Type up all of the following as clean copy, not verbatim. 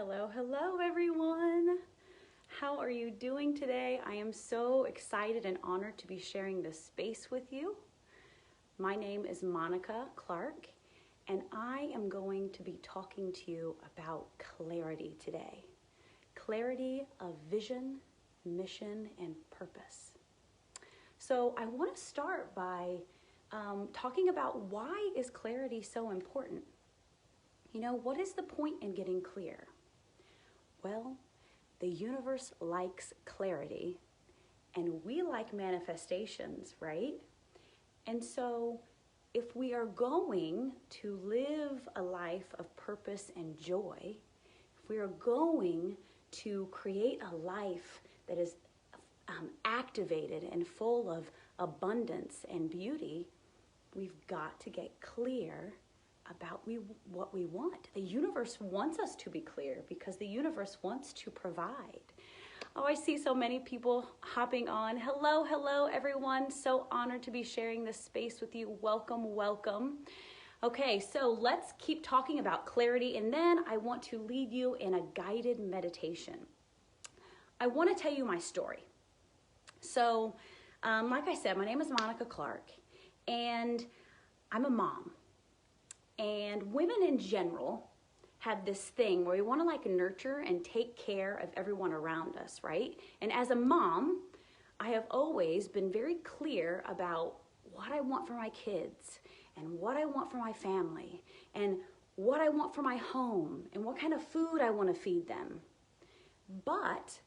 Hello, hello, everyone. How are you doing today? I am so excited and honored to be sharing this space with you. My name is Monica Clark, and I am going to be talking to you about clarity today. Clarity of vision, mission, and purpose. So I want to start by talking about why is clarity so important? You know, what is the point in getting clear? Well, the universe likes clarity, and we like manifestations, right? And so if we are going to live a life of purpose and joy, if we are going to create a life that is activated and full of abundance and beauty, we've got to get clear about what we want. The universe wants us to be clear because the universe wants to provide. Oh, I see so many people hopping on. Hello, hello, everyone. So honored to be sharing this space with you. Welcome, welcome. Okay, so let's keep talking about clarity, and then I want to lead you in a guided meditation. I want to tell you my story. So, like I said, my name is Monica Clark, and I'm a mom. And women in general have this thing where we want to nurture and take care of everyone around us, right? And as a mom, I have always been very clear about what I want for my kids and what I want for my family and what I want for my home and what kind of food I want to feed them. But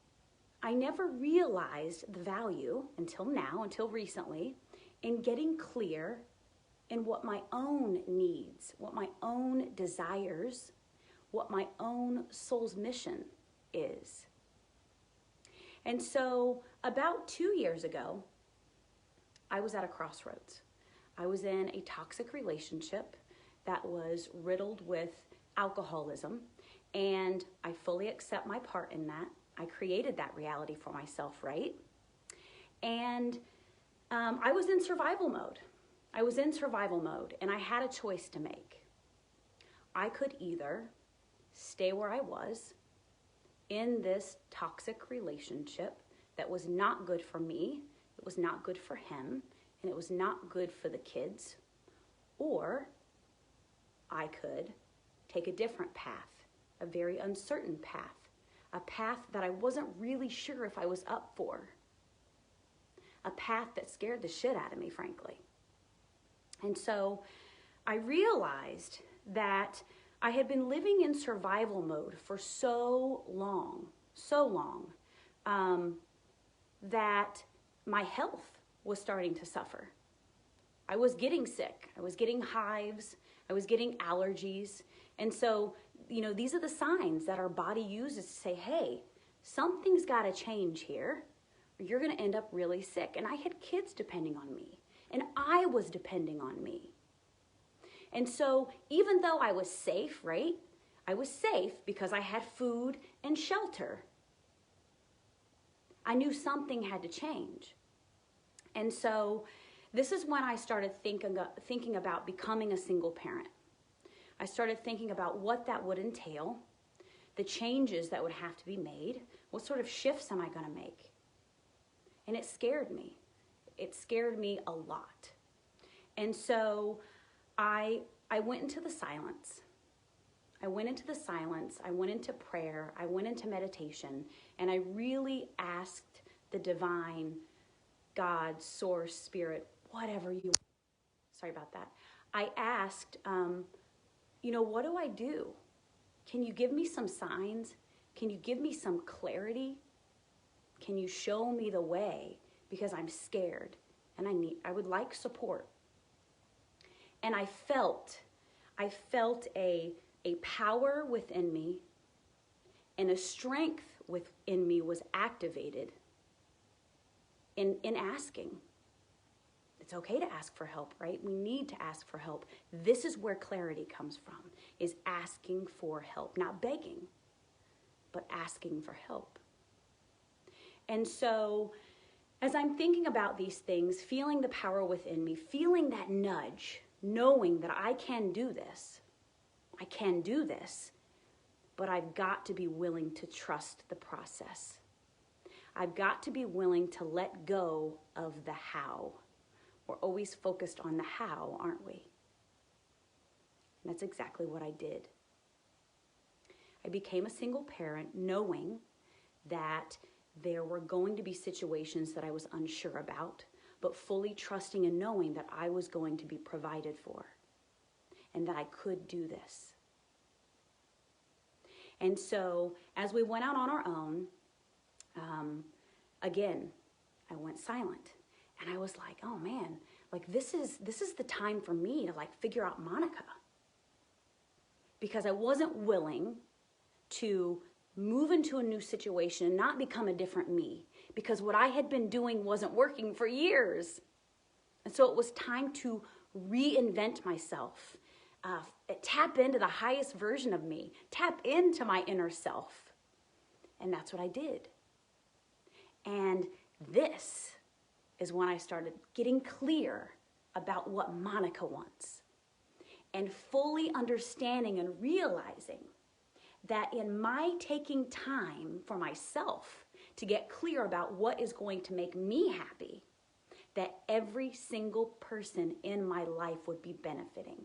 I never realized the value until now, until recently, in getting clear in what my own needs, what my own desires, what my own soul's mission is. And so about 2 years ago, I was at a crossroads. I was in a toxic relationship that was riddled with alcoholism, and I fully accept my part in that. I created that reality for myself, right? And I was in survival mode. And I had a choice to make. I could either stay where I was in this toxic relationship that was not good for me, it was not good for him, and it was not good for the kids, or I could take a different path, a very uncertain path, a path that I wasn't really sure if I was up for, a path that scared the shit out of me, frankly. And so I realized that I had been living in survival mode for so long, that my health was starting to suffer. I was getting sick. I was getting hives. I was getting allergies. And so, these are the signs that our body uses to say, hey, something's got to change here, or you're going to end up really sick. And I had kids depending on me. And I was depending on me. And so even though I was safe, right? I was safe because I had food and shelter. I knew something had to change. And so this is when I started thinking about becoming a single parent. I started thinking about what that would entail, the changes that would have to be made, what sort of shifts am I going to make? And it scared me. It scared me a lot. And so I went into the silence. I went into prayer. I went into meditation. And I really asked the divine, God, source, spirit, whatever you want. Sorry about that. I asked, what do I do? Can you give me some signs? Can you give me some clarity? Can you show me the way? Because I'm scared and I would like support. And I felt a power within me, and a strength within me was activated in asking. It's okay to ask for help, right? We need to ask for help. This is where clarity comes from, is asking for help, not begging, but asking for help. And so as I'm thinking about these things, feeling the power within me, feeling that nudge, knowing that I can do this, but I've got to be willing to trust the process. I've got to be willing to let go of the how. We're always focused on the how, aren't we? And that's exactly what I did. I became a single parent knowing that there were going to be situations that I was unsure about, but fully trusting and knowing that I was going to be provided for and that I could do this. And so as we went out on our own, again, I went silent. And I was like, oh man, like this is the time for me to like figure out Monica. Because I wasn't willing to move into a new situation and not become a different me. Because what I had been doing wasn't working for years. And so it was time to reinvent myself. Tap into the highest version of me. Tap into my inner self. And that's what I did. And this is when I started getting clear about what Monica wants. And fully understanding and realizing that in my taking time for myself to get clear about what is going to make me happy, that every single person in my life would be benefiting.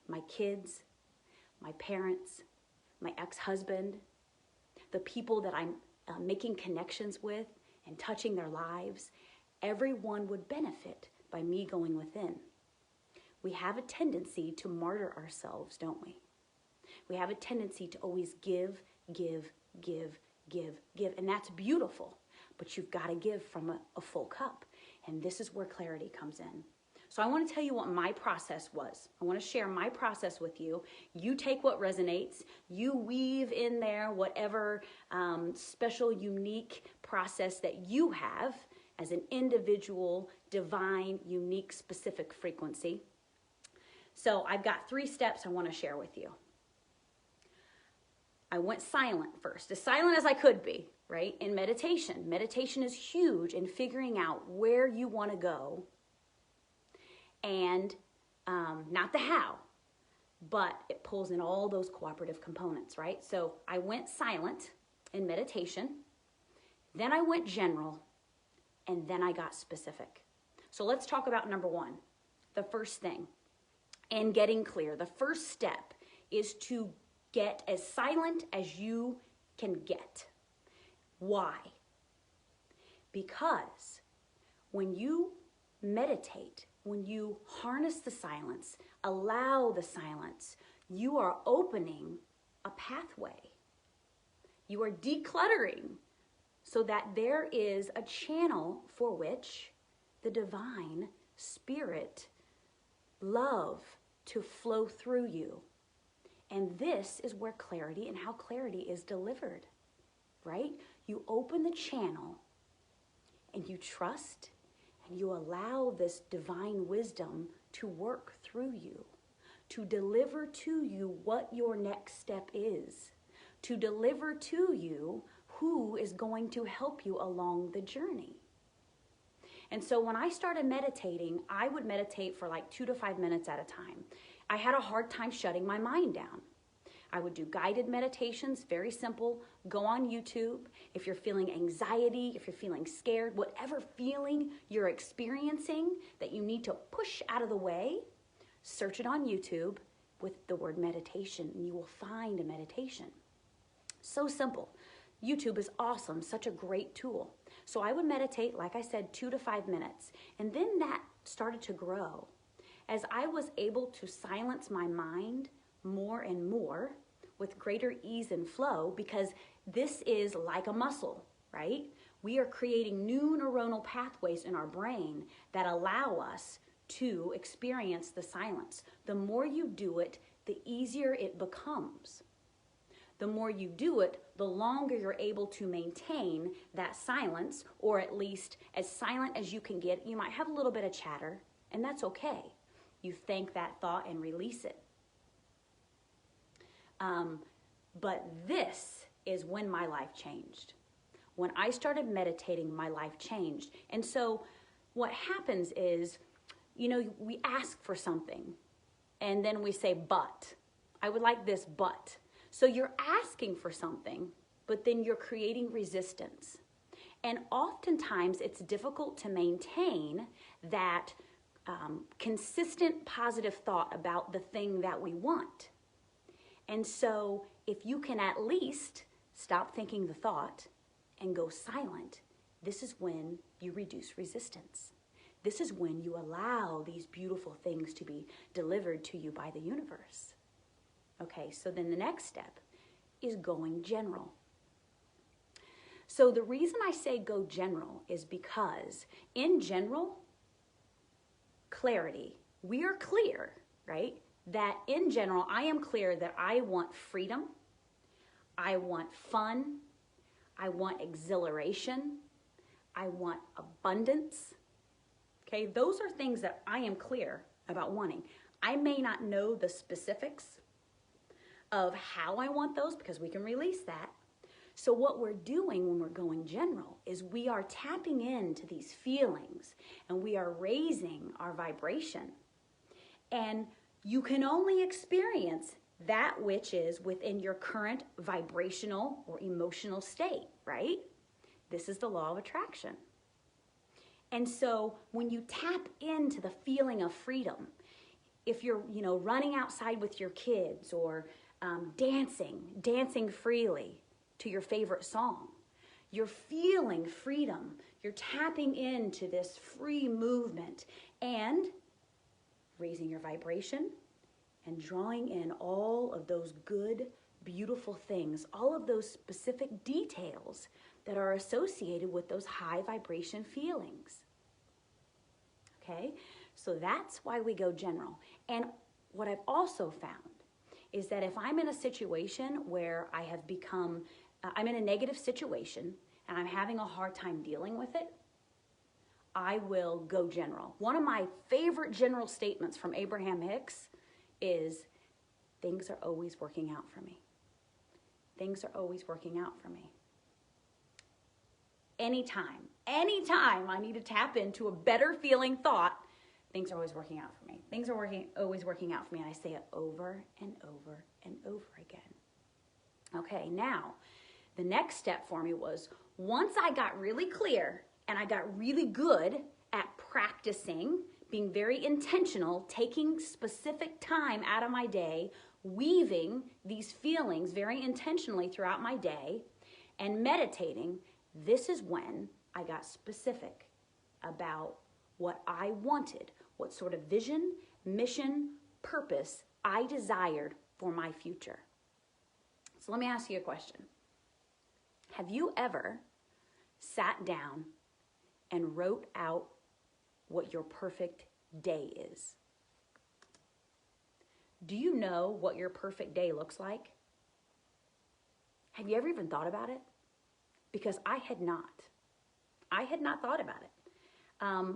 My kids, my parents, my ex-husband, the people that I'm making connections with and touching their lives, everyone would benefit by me going within. We have a tendency to martyr ourselves, don't we? We have a tendency to always give, and that's beautiful, but you've got to give from a full cup, and this is where clarity comes in. So I want to tell you what my process was. I want to share my process with you. You take what resonates. You weave in there whatever special, unique process that you have as an individual, divine, unique, specific frequency. So I've got 3 steps I want to share with you. I went silent first, as silent as I could be, right? In meditation. Meditation is huge in figuring out where you want to go and not the how, but it pulls in all those cooperative components, right? So I went silent in meditation, then I went general, and then I got specific. So let's talk about number 1, the first thing, and getting clear. The first step is to get as silent as you can get. Why? Because when you meditate, when you harness the silence, allow the silence, you are opening a pathway. You are decluttering so that there is a channel for which the divine spirit, love to flow through you. And this is where clarity and how clarity is delivered, right? You open the channel and you trust and you allow this divine wisdom to work through you, to deliver to you what your next step is, to deliver to you who is going to help you along the journey. And so when I started meditating, I would meditate for like 2 to 5 minutes at a time. I had a hard time shutting my mind down. I would do guided meditations, very simple. Go on YouTube. If you're feeling anxiety, if you're feeling scared, whatever feeling you're experiencing that you need to push out of the way, search it on YouTube with the word meditation, and you will find a meditation. So simple. YouTube is awesome, such a great tool. So I would meditate, like I said, 2 to 5 minutes. And then that started to grow. As I was able to silence my mind more and more with greater ease and flow, because this is like a muscle, right? We are creating new neuronal pathways in our brain that allow us to experience the silence. The more you do it, the easier it becomes. The more you do it, the longer you're able to maintain that silence, or at least as silent as you can get. You might have a little bit of chatter, and that's okay. You thank that thought and release it. But this is when my life changed. When I started meditating, my life changed. And so what happens is, you know, we ask for something, and then we say, but. I would like this, but. So you're asking for something, but then you're creating resistance. And oftentimes it's difficult to maintain that consistent positive thought about the thing that we want. And so if you can at least stop thinking the thought and go silent, this is when you reduce resistance. This is when you allow these beautiful things to be delivered to you by the universe. Okay, so then the next step is going general. So the reason I say go general is because in general, clarity, we are clear, right? That in general, I am clear that I want freedom, I want fun, I want exhilaration, I want abundance. Okay, those are things that I am clear about wanting. I may not know the specifics of how I want those because we can release that. So what we're doing when we're going general is we are tapping into these feelings and we are raising our vibration. And you can only experience that which is within your current vibrational or emotional state, right? This is the law of attraction. And so when you tap into the feeling of freedom, if you're, running outside with your kids or dancing freely to your favorite song, you're feeling freedom. You're tapping into this free movement and raising your vibration and drawing in all of those good, beautiful things, all of those specific details that are associated with those high vibration feelings. Okay, so that's why we go general. And what I've also found is that if I'm in a situation where I have become, I'm in a negative situation and I'm having a hard time dealing with it, I will go general. One of my favorite general statements from Abraham Hicks is, things are always working out for me. Things are always working out for me. Anytime I need to tap into a better feeling thought, things are always working out for me. Things are always working out for me. And I say it over and over and over again. Okay, now, the next step for me was, once I got really clear and I got really good at practicing, being very intentional, taking specific time out of my day, weaving these feelings very intentionally throughout my day, and meditating, this is when I got specific about what I wanted, what sort of vision, mission, purpose I desired for my future. So let me ask you a question. Have you ever sat down and wrote out what your perfect day is? Do you know what your perfect day looks like? Have you ever even thought about it? Because I had not. I had not thought about it. I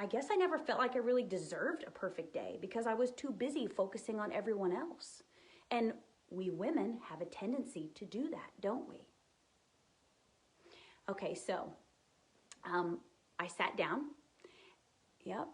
guess I never felt like I really deserved a perfect day because I was too busy focusing on everyone else. And we women have a tendency to do that, don't we? Okay, so I sat down. Yep.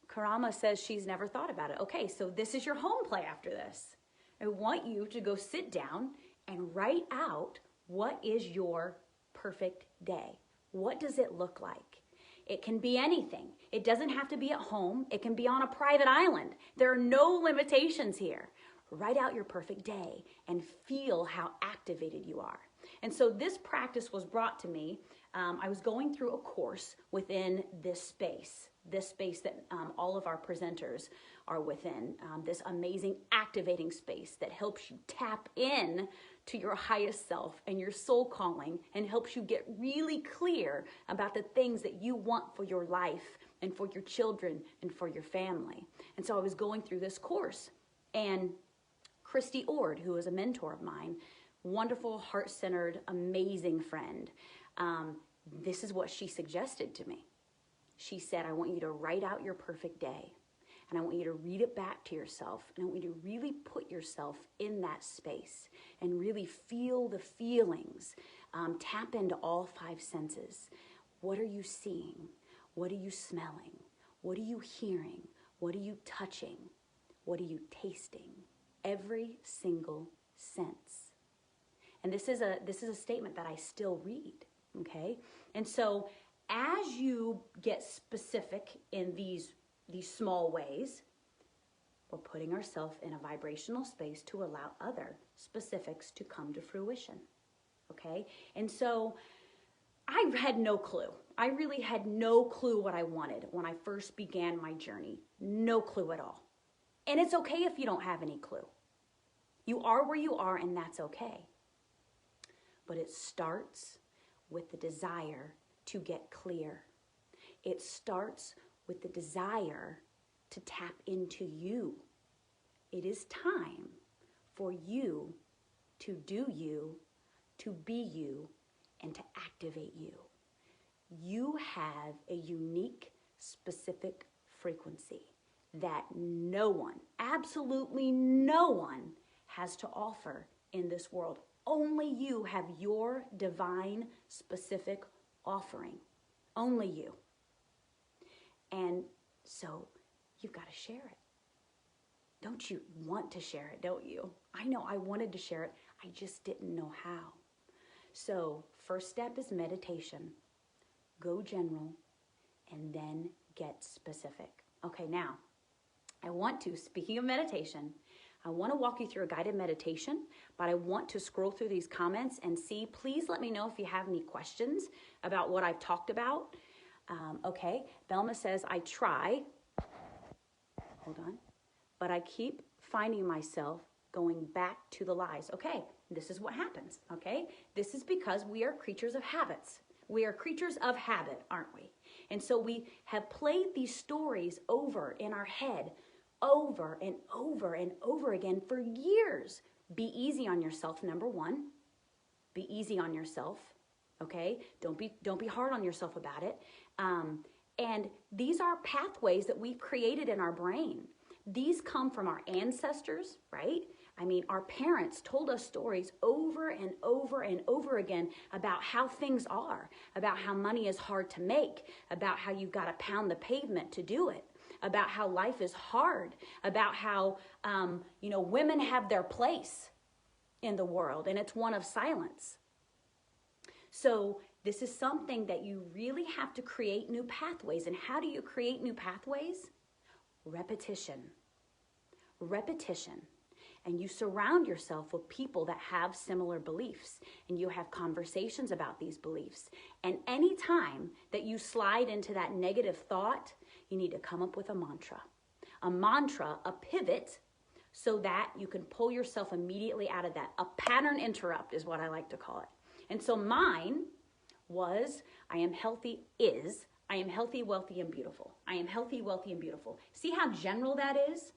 Karama says she's never thought about it. Okay, so this is your home play after this. I want you to go sit down and write out what is your perfect day. What does it look like? It can be anything. It doesn't have to be at home. It can be on a private island. There are no limitations here. Write out your perfect day and feel how activated you are. And so this practice was brought to me. I was going through a course within this space that all of our presenters are within, this amazing activating space that helps you tap in to your highest self and your soul calling and helps you get really clear about the things that you want for your life and for your children and for your family. And so I was going through this course, and Christy Ord, who is a mentor of mine, wonderful, heart-centered, amazing friend, this is what she suggested to me. She said, I want you to write out your perfect day, and I want you to read it back to yourself, and I want you to really put yourself in that space and really feel the feelings. Tap into all five senses. What are you seeing? What are you smelling? What are you hearing? What are you touching? What are you tasting? every single sense. And this is a statement that I still read, okay? And so as you get specific in these small ways, we're putting ourselves in a vibrational space to allow other specifics to come to fruition, okay? And so I had no clue. I really had no clue what I wanted when I first began my journey. No clue at all. And it's okay if you don't have any clue. You are where you are, and that's okay. But it starts with the desire to get clear. It starts with the desire to tap into you. It is time for you to do you, to be you, and to activate you. You have a unique, specific frequency that no one, absolutely no one, has to offer in this world. Only you have your divine, specific offering. Only you. And so you've got to share it. Don't you want to share it, don't you? I know I wanted to share it. I just didn't know how. So first step is meditation. Go general and then get specific. Okay, now speaking of meditation, I want to walk you through a guided meditation, but I want to scroll through these comments and see. Please let me know if you have any questions about what I've talked about. Okay, Belma says, I try, hold on, but I keep finding myself going back to the lies. Okay, this is what happens, okay? This is because we are creatures of habits. We are creatures of habit, aren't we? And so we have played these stories over in our head over and over and over again for years. Be easy on yourself, number one. Be easy on yourself, okay? Don't be hard on yourself about it. And these are pathways that we've created in our brain. These come from our ancestors, right? I mean, our parents told us stories over and over and over again about how things are, about how money is hard to make, about how you've got to pound the pavement to do it, about how life is hard, about how, women have their place in the world, and it's one of silence. So this is something that you really have to create new pathways. And how do you create new pathways? Repetition. Repetition. And you surround yourself with people that have similar beliefs, and you have conversations about these beliefs. And any time that you slide into that negative thought, you need to come up with a mantra, a pivot, so that you can pull yourself immediately out of that. A pattern interrupt is what I like to call it. And so mine was, I am healthy, wealthy, and beautiful. I am healthy, wealthy, and beautiful. See how general that is?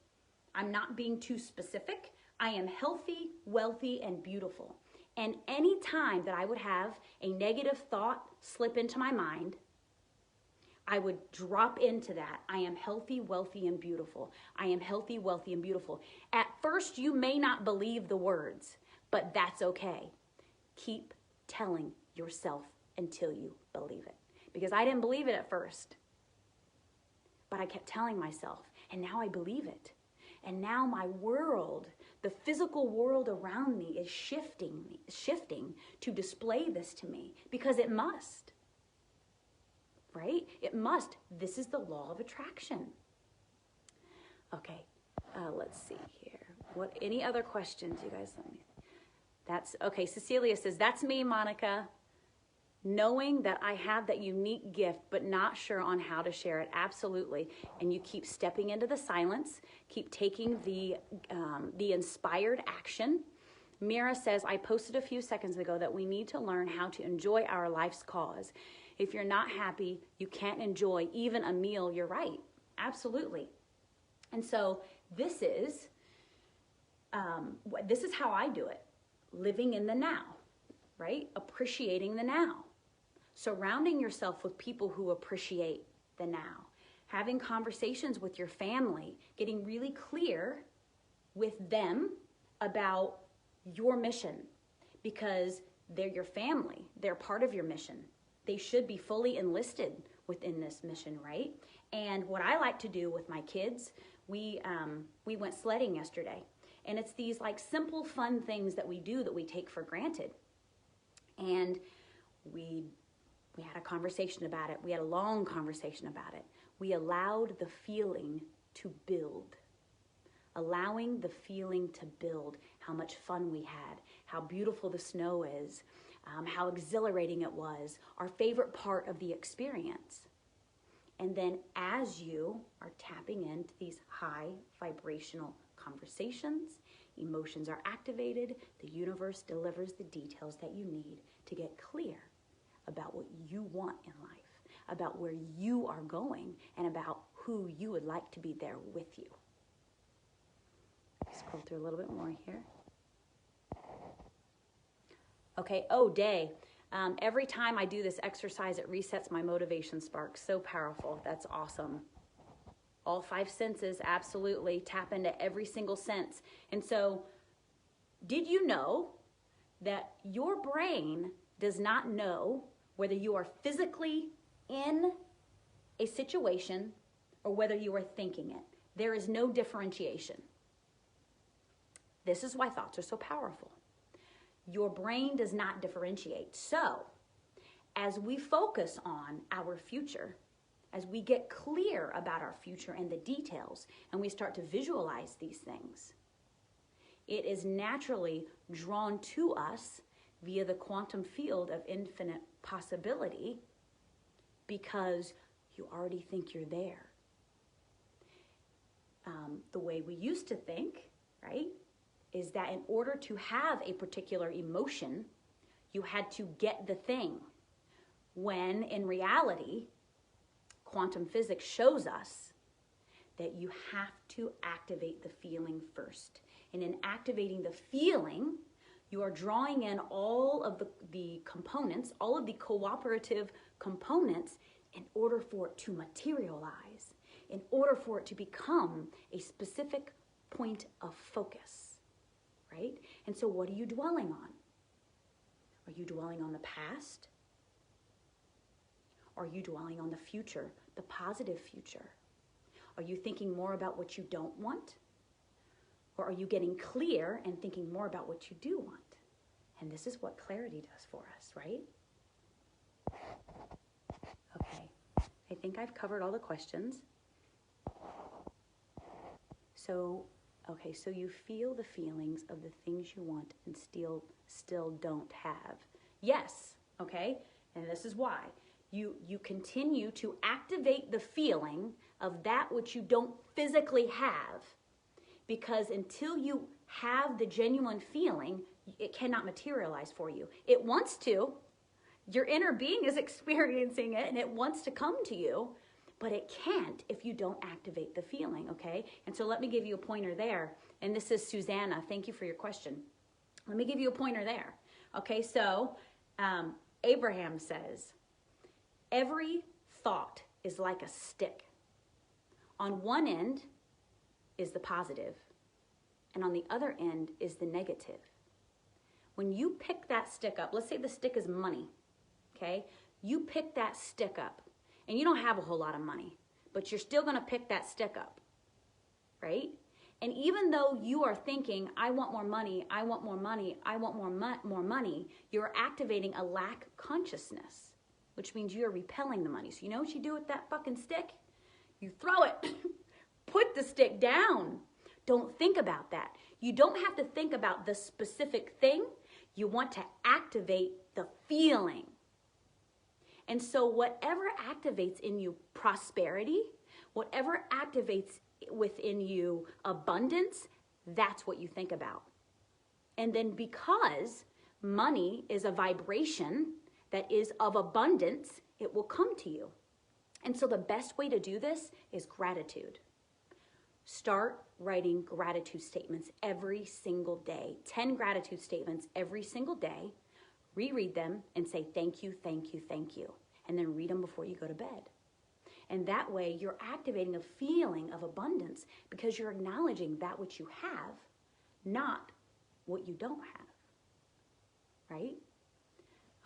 I'm not being too specific. I am healthy, wealthy, and beautiful. And any time that I would have a negative thought slip into my mind, I would drop into that. I am healthy, wealthy, and beautiful. I am healthy, wealthy, and beautiful. At first, you may not believe the words, but that's okay. Keep telling yourself until you believe it. Because I didn't believe it at first, but I kept telling myself, and now I believe it. And now my world, the physical world around me, is shifting to display this to me, because it must. Right? It must. This is the law of attraction. Okay, let's see here. Any other questions, you guys? That's okay. Cecilia says, that's me, Monica. Knowing that I have that unique gift, but not sure on how to share it. Absolutely. And you keep stepping into the silence, keep taking the inspired action. Mira says, I posted a few seconds ago that we need to learn how to enjoy our life's cause. If you're not happy, you can't enjoy even a meal. You're right. Absolutely. And so this is how I do it. Living in the now, right? Appreciating the now. Surrounding yourself with people who appreciate the now. Having conversations with your family, getting really clear with them about your mission, because they're your family. They're part of your mission. They should be fully enlisted within this mission, right? And what I like to do with my kids, we went sledding yesterday, And it's these like simple, fun things that we do that we take for granted. And we had a conversation about it. We had a long conversation about it. We allowed the feeling to build. Allowing the feeling to build, how much fun we had, how beautiful the snow is, how exhilarating it was, our favorite part of the experience. And then as you are tapping into these high vibrational conversations, emotions are activated, the universe delivers the details that you need to get clear about what you want in life, about where you are going, and about who you would like to be there with you. Scroll through a little bit more here. Okay, Day. Every time I do this exercise, it resets my motivation spark. So powerful. That's awesome. All 5 senses, absolutely. Tap into every single sense. And so, did you know that your brain does not know whether you are physically in a situation or whether you are thinking it? There is no differentiation. This is why thoughts are so powerful. Your brain does not differentiate. So, as we focus on our future, as we get clear about our future and the details, and we start to visualize these things, it is naturally drawn to us via the quantum field of infinite possibility because you already think you're there. The way we used to think, right, is that in order to have a particular emotion, you had to get the thing. When in reality, quantum physics shows us that you have to activate the feeling first. And in activating the feeling, you are drawing in all of the components, all of the cooperative components in order for it to materialize, in order for it to become a specific point of focus. Right? And so what are you dwelling on? Are you dwelling on the past? Are you dwelling on the future, the positive future? Are you thinking more about what you don't want? Or are you getting clear and thinking more about what you do want? And this is what clarity does for us, right? Okay, I think I've covered all the questions. So you feel the feelings of the things you want and still don't have. Yes, okay? And this is why. You continue to activate the feeling of that which you don't physically have, because until you have the genuine feeling, it cannot materialize for you. It wants to. Your inner being is experiencing it and it wants to come to you, but it can't if you don't activate the feeling, okay? And so let me give you a pointer there. And this is Susanna. Thank you for your question. Let me give you a pointer there. Okay, so Abraham says, every thought is like a stick. On one end is the positive, and on the other end is the negative. When you pick that stick up, let's say the stick is money, okay? You pick that stick up, and you don't have a whole lot of money, but you're still going to pick that stick up, right? And even though you are thinking, I want more money, I want more money, I want more money, you're activating a lack consciousness, which means you're repelling the money. So you know what you do with that fucking stick? You throw it. Put the stick down. Don't think about that. You don't have to think about the specific thing. You want to activate the feeling. And so whatever activates in you prosperity, whatever activates within you abundance, that's what you think about. And then because money is a vibration that is of abundance, it will come to you. And so the best way to do this is gratitude. Start writing gratitude statements every single day. 10 gratitude statements every single day. Reread them and say thank you, thank you, thank you. And then read them before you go to bed. And that way you're activating a feeling of abundance because you're acknowledging that which you have, not what you don't have. Right?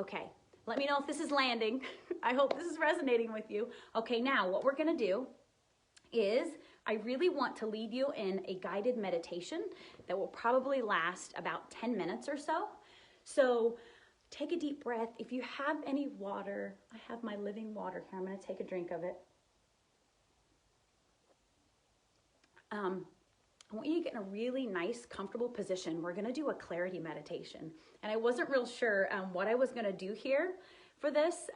Okay, let me know if this is landing. I hope this is resonating with you. Okay, now what we're going to do is I really want to lead you in a guided meditation that will probably last about 10 minutes or so. So take a deep breath. If you have any water, I have my living water here. I'm going to take a drink of it. I want you to get in a really nice, comfortable position. We're going to do a clarity meditation. And I wasn't real sure what I was going to do here for this,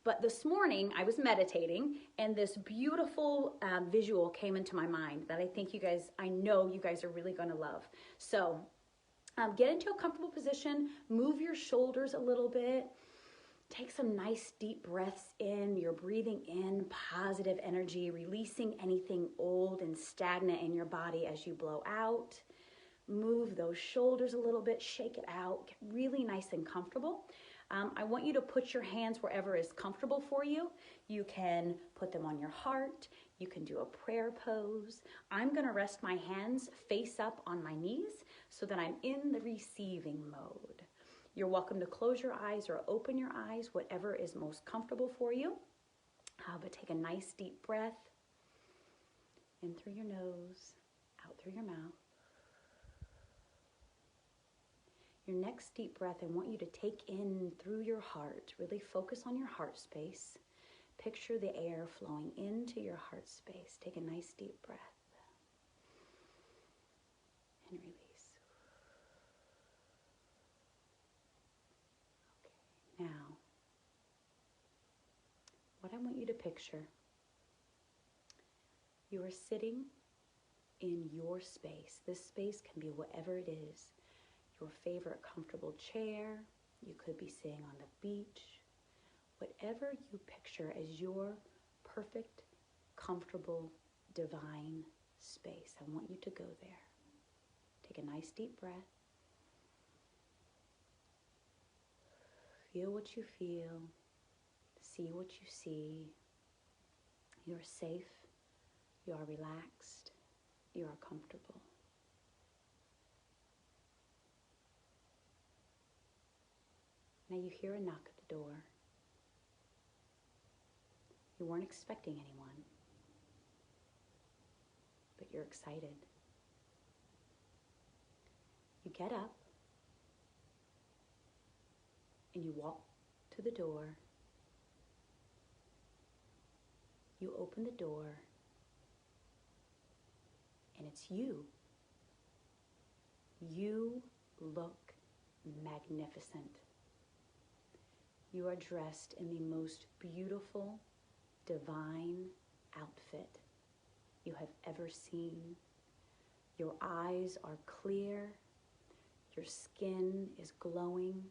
but this morning I was meditating and this beautiful visual came into my mind that I know you guys are really going to love. So get into a comfortable position, move your shoulders a little bit, take some nice deep breaths in. You're breathing in positive energy, releasing anything old and stagnant in your body as you blow out. Move those shoulders a little bit, shake it out, get really nice and comfortable. I want you to put your hands wherever is comfortable for you. You can put them on your heart. You can do a prayer pose. I'm going to rest my hands face up on my knees so that I'm in the receiving mode. You're welcome to close your eyes or open your eyes, whatever is most comfortable for you. But take a nice deep breath in through your nose, out through your mouth. Your next deep breath, I want you to take in through your heart. Really focus on your heart space. Picture the air flowing into your heart space. Take a nice deep breath and release. Okay, now, what I want you to picture, you are sitting in your space. This space can be whatever it is. Your favorite comfortable chair, you could be sitting on the beach, whatever you picture as your perfect, comfortable, divine space. I want you to go there. Take a nice deep breath. Feel what you feel. See what you see. You're safe. You are relaxed. You are comfortable. Now you hear a knock at the door. You weren't expecting anyone, but you're excited. You get up and you walk to the door. You open the door and it's you. You look magnificent. You are dressed in the most beautiful, divine outfit you have ever seen. Your eyes are clear. Your skin is glowing.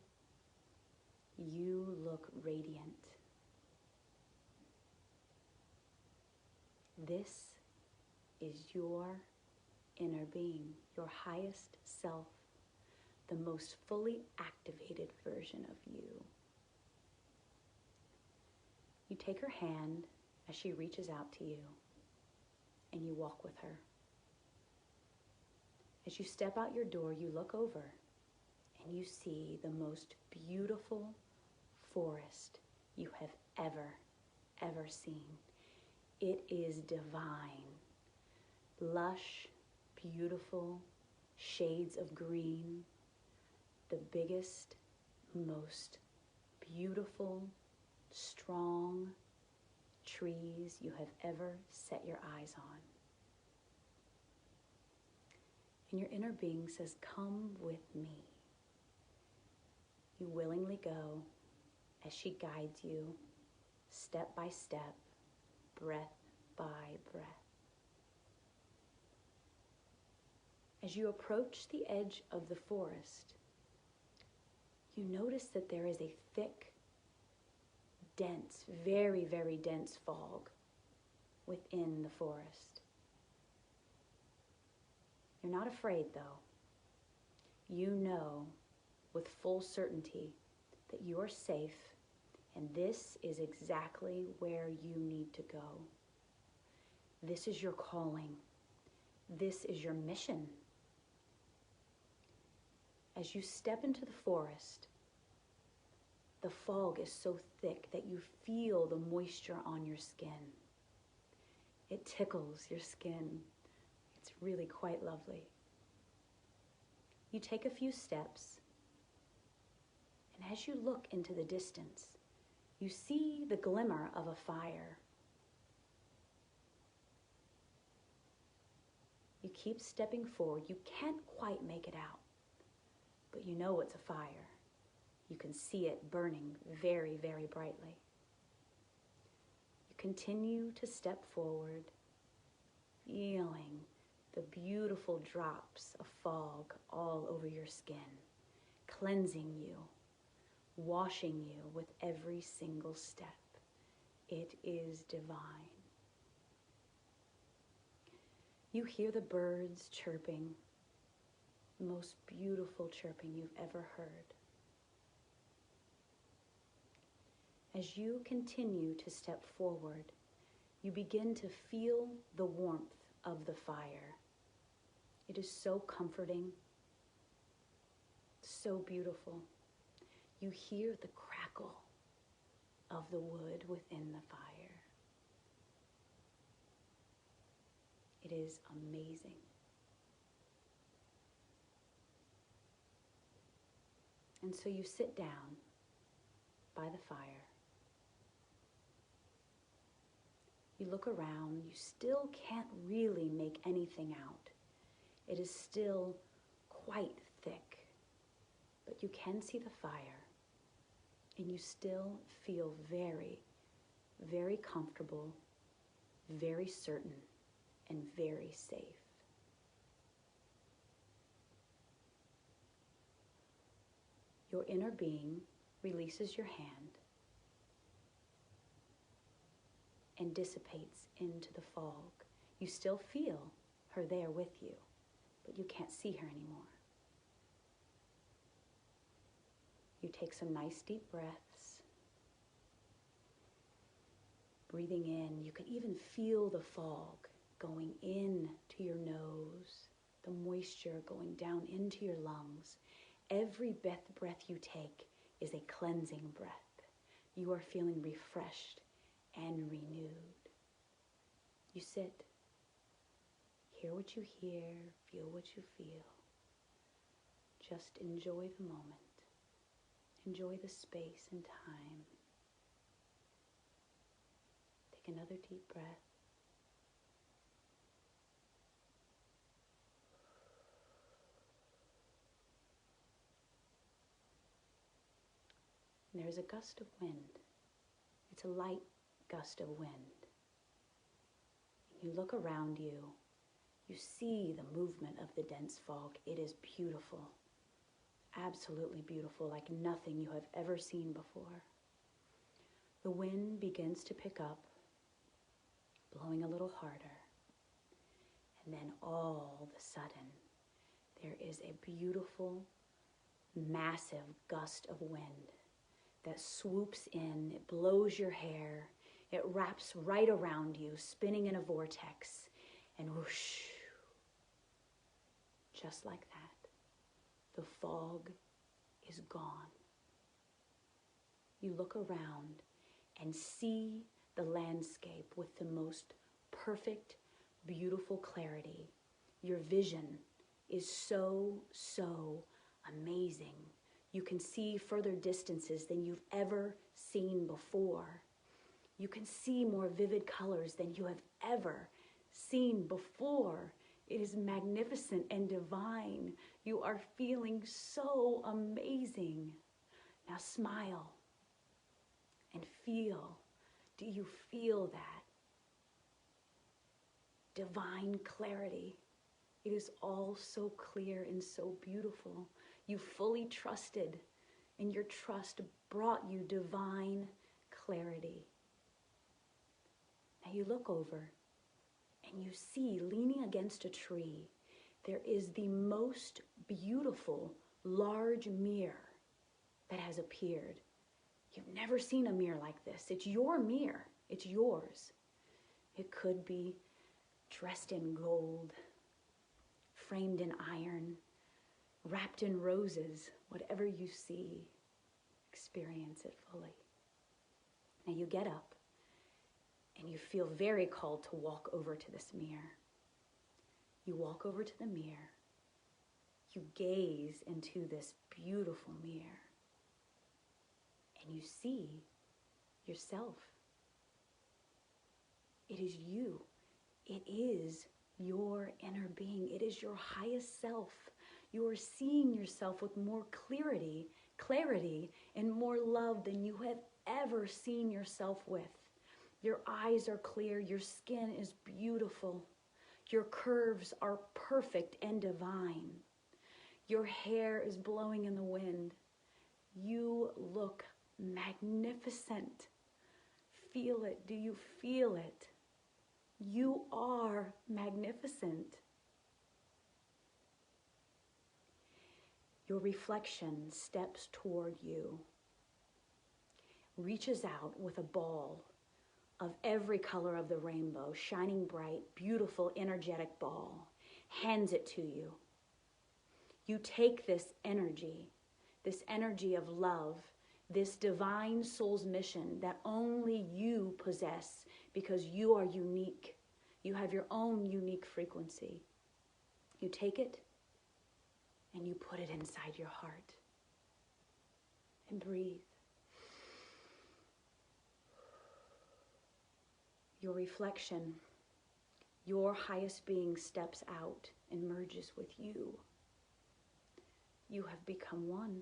You look radiant. This is your inner being, your highest self, the most fully activated version of you. You take her hand as she reaches out to you, and you walk with her. As you step out your door, you look over, and you see the most beautiful forest you have ever seen. It is divine, lush, beautiful, shades of green, the biggest, most beautiful, strong trees you have ever set your eyes on. And your inner being says, "Come with me." You willingly go as she guides you step by step, breath by breath. As you approach the edge of the forest, you notice that there is a thick, dense, very, very dense fog within the forest. You're not afraid, though. You know with full certainty that you are safe, and this is exactly where you need to go. This is your calling. This is your mission. As you step into the forest, the fog is so thick that you feel the moisture on your skin. It tickles your skin. It's really quite lovely. You take a few steps, and as you look into the distance, you see the glimmer of a fire. You keep stepping forward. You can't quite make it out, but you know it's a fire. You can see it burning very, very brightly. You continue to step forward, feeling the beautiful drops of fog all over your skin, cleansing you, washing you with every single step. It is divine. You hear the birds chirping, the most beautiful chirping you've ever heard. As you continue to step forward, you begin to feel the warmth of the fire. It is so comforting, so beautiful. You hear the crackle of the wood within the fire. It is amazing. And so you sit down by the fire. You look around, you still can't really make anything out. It is still quite thick, but you can see the fire, and you still feel very, very comfortable, very certain, and very safe. Your inner being releases your hand and dissipates into the fog. You still feel her there with you, but you can't see her anymore. You take some nice deep breaths. Breathing in, you can even feel the fog going in to your nose, the moisture going down into your lungs. Every breath you take is a cleansing breath. You are feeling refreshed and renewed. You sit, hear what you hear, feel what you feel. Just enjoy the moment. Enjoy the space and time. Take another deep breath. And there's a gust of wind. It's a light gust of wind. You look around you. You see the movement of the dense fog. It is beautiful. Absolutely beautiful, like nothing you have ever seen before. The wind begins to pick up, blowing a little harder. And then all of a sudden, there is a beautiful, massive gust of wind that swoops in. It blows your hair. It wraps right around you, spinning in a vortex. And whoosh, just like that, the fog is gone. You look around and see the landscape with the most perfect, beautiful clarity. Your vision is so, so amazing. You can see further distances than you've ever seen before. You can see more vivid colors than you have ever seen before. It is magnificent and divine. You are feeling so amazing. Now smile and feel. Do you feel that divine clarity? It is all so clear and so beautiful. You fully trusted, and your trust brought you divine clarity. Now you look over and you see, leaning against a tree, there is the most beautiful large mirror that has appeared. You've never seen a mirror like this. It's your mirror. It's yours. It could be dressed in gold, framed in iron, wrapped in roses. Whatever you see, experience it fully. Now you get up and you feel very called to walk over to this mirror. You walk over to the mirror. You gaze into this beautiful mirror, and you see yourself. It is you. It is your inner being. It is your highest self. You are seeing yourself with more clarity, and more love than you have ever seen yourself with. Your eyes are clear. Your skin is beautiful. Your curves are perfect and divine. Your hair is blowing in the wind. You look magnificent. Feel it. Do you feel it? You are magnificent. Your reflection steps toward you, reaches out with a ball of every color of the rainbow, shining bright, beautiful, energetic ball, hands it to you. You take this energy of love, this divine soul's mission that only you possess because you are unique. You have your own unique frequency. You take it and you put it inside your heart and breathe. Your reflection, your highest being steps out and merges with you. You have become one.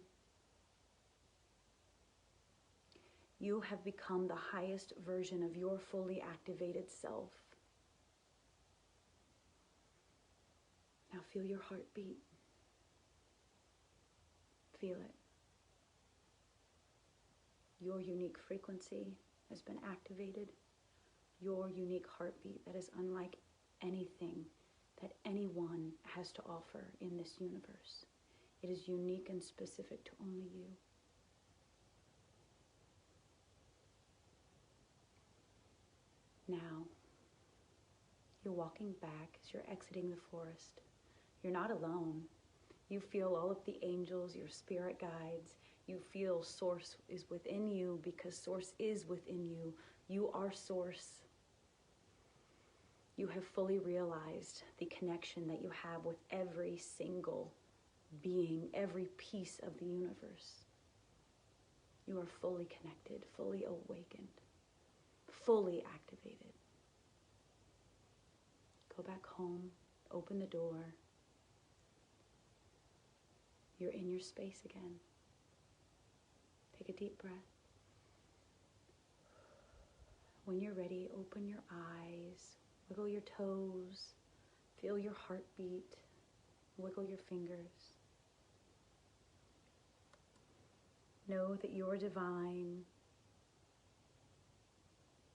You have become the highest version of your fully activated self. Now feel your heart beat. Feel it. Your unique frequency has been activated. Your unique heartbeat that is unlike anything that anyone has to offer in this universe. It is unique and specific to only you. Now, you're walking back as you're exiting the forest. You're not alone. You feel all of the angels, your spirit guides. You feel Source is within you because Source is within you. You are Source. You have fully realized the connection that you have with every single being, every piece of the universe. You are fully connected, fully awakened, fully activated. Go back home, open the door. You're in your space again. Take a deep breath. When you're ready, open your eyes, wiggle your toes, feel your heartbeat, wiggle your fingers. Know that you are divine.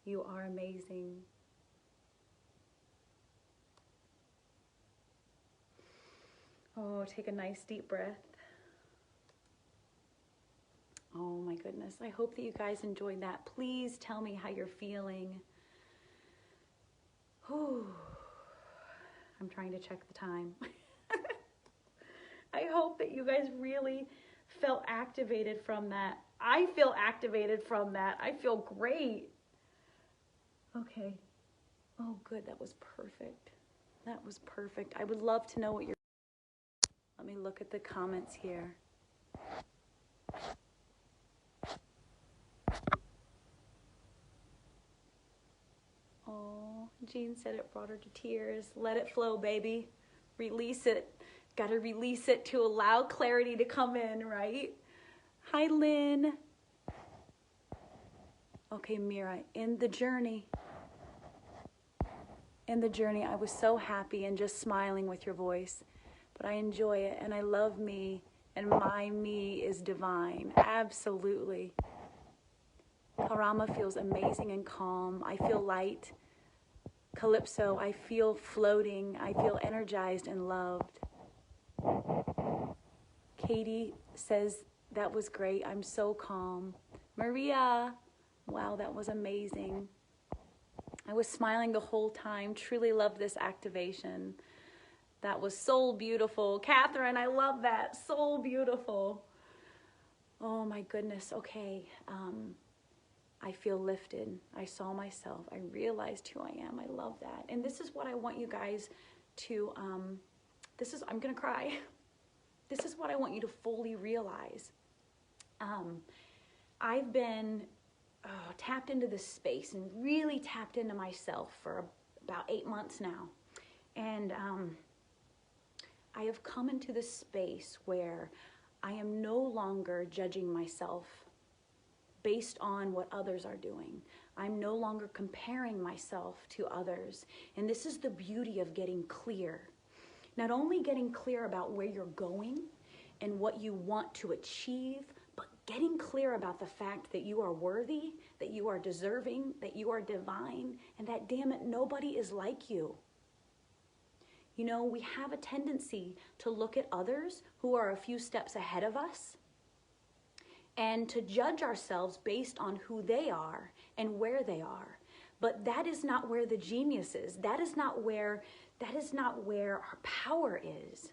You are amazing. Oh, take a nice deep breath. Oh my goodness. I hope that you guys enjoyed that. Please tell me how you're feeling. Whew. I'm trying to check the time. I hope that you guys really felt activated from that. I feel activated from that. I feel great. Okay. Oh, good. That was perfect. That was perfect. I would love to know what you're... Let me look at the comments here. Oh, Jean said it brought her to tears. Let it flow, baby. Release it. Got to release it to allow clarity to come in, right? Hi, Lynn. Okay, Mira, in the journey, I was so happy and just smiling with your voice. But I enjoy it, and I love me, and my me is divine. Absolutely. Karama feels amazing and calm. I feel light. Calypso, I feel floating. I feel energized and loved. Katie says, that was great. I'm so calm. Maria, wow, that was amazing. I was smiling the whole time. Truly love this activation. That was so beautiful. Catherine, I love that. So beautiful. Oh my goodness. Okay. I feel lifted. I saw myself. I realized who I am. I love that. And this is what I want you guys to, I'm going to cry. This is what I want you to fully realize. I've been tapped into this space and really tapped into myself for about 8 months now. And I have come into this space where I am no longer judging myself based on what others are doing. I'm no longer comparing myself to others. And this is the beauty of getting clear. Not only getting clear about where you're going and what you want to achieve, but getting clear about the fact that you are worthy, that you are deserving, that you are divine, and that, damn it, nobody is like you. You know, we have a tendency to look at others who are a few steps ahead of us and to judge ourselves based on who they are and where they are. But that is not where the genius is. That is not where our power is.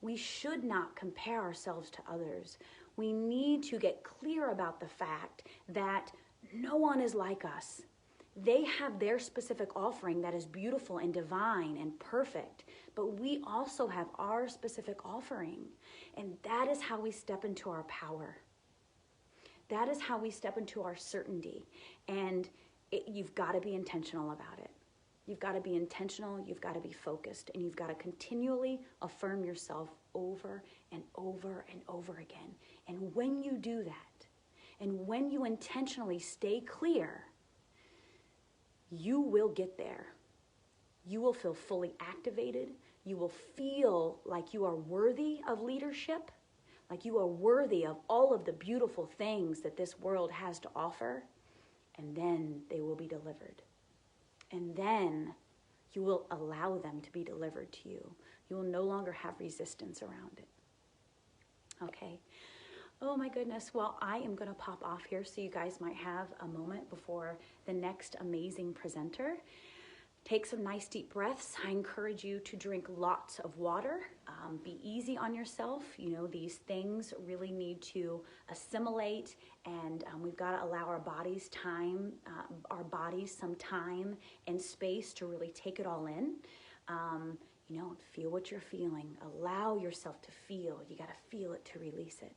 We should not compare ourselves to others. We need to get clear about the fact that no one is like us. They have their specific offering that is beautiful and divine and perfect, but we also have our specific offering. And that is how we step into our power. That is how we step into our certainty. And you've got to be intentional about it. You've got to be intentional, you've got to be focused, and you've got to continually affirm yourself over and over and over again. And when you do that, and when you intentionally stay clear, you will get there. You will feel fully activated. You will feel like you are worthy of leadership, like you are worthy of all of the beautiful things that this world has to offer, and then they will be delivered. And then you will allow them to be delivered to you. You will no longer have resistance around it. Okay. Oh my goodness. Well, I am going to pop off here so you guys might have a moment before the next amazing presenter. Take some nice deep breaths. I encourage you to drink lots of water. Be easy on yourself. You know, these things really need to assimilate, and we've got to allow our bodies some time and space to really take it all in. You know, feel what you're feeling. Allow yourself to feel. You got to feel it to release it.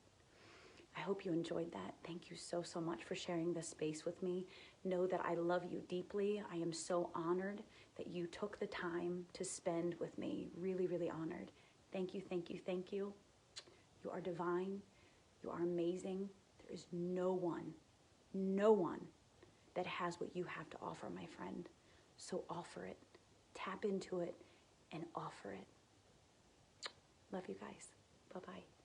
I hope you enjoyed that. Thank you so, so much for sharing this space with me. Know that I love you deeply. I am so honored that you took the time to spend with me. Really, really honored. Thank you, thank you, thank you. You are divine. You are amazing. There is no one that has what you have to offer, my friend. So offer it. Tap into it and offer it. Love you guys. Bye-bye.